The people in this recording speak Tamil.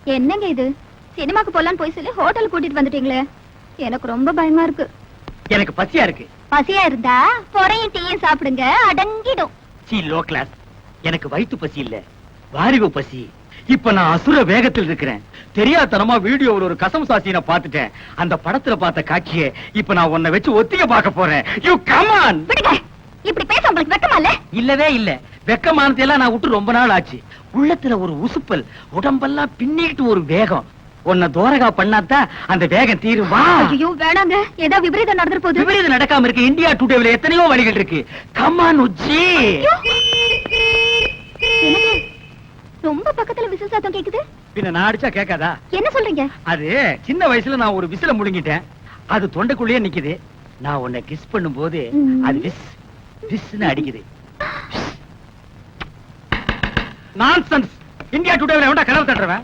என்னங்க இது? சினிமாக்கு போலான்னு போய் சொல்லி ஹோட்டல் கூட்டிட்டு வந்துட்டீங்களே, எனக்கு ரொம்ப பயமா இருக்கு. எனக்கு பசியா இருக்கு. பசியா இருந்தா பொறையும் டீயும் சாப்பிடுங்க, அடங்கிடும். C low class. எனக்கு வயிற்று பசி இல்ல, வாரிவு பசி. இப்ப நான் அசுர வேகத்தில் இருக்கிறேன். தெரியாதனமா வீடியோவில் ஒரு கசம் சாட்சியை பார்த்துட்டேன். அந்த படத்துல பார்த்த காட்சியை இப்ப நான் உன்னை வச்சு ஒத்திக பார்க்க போறேன். You come on. விடுங்க. இப்படி பேச உங்களுக்கு வெக்கமா இல்ல? இல்லவே இல்ல. வெக்கமானதை எல்லாம் நான் விட்டு ரொம்ப நாள் ஆச்சு. உள்ளத்துல ஒரு உசுப்பல், உடம்பெல்லாம் பின்னிட்டு ஒரு வேகம். உன்னை தோரகா பண்ணாதான் அந்த வேகம் தீருமா? ஐயோ வேணாங்க, ஏதோ விபரீதம் நடந்துற போகுது. விபரீதம் நடக்காம இருக்கு. இந்தியா டுடேல எத்தனையோ வழிகள் இருக்கு. கம் ஆன் உச்சி. ரொம்ப பக்கத்துல விசில் சத்தம் கேக்குது. பின்ன நான் அடிச்சா கேட்காதா? என்ன சொல்றீங்க? அது சின்ன வயசுல நான் ஒரு விசில முழுங்கிட்டேன். அது தொண்டைக்குள்ளேயே நிக்குது. நான் உன்னை கிஸ் பண்ணும் போது அது விஸ் விஸ்னு அடிக்குது. நான்சென்ஸ். இந்தியா டுடேல எவன்டா கனவு தட்டுறவன்?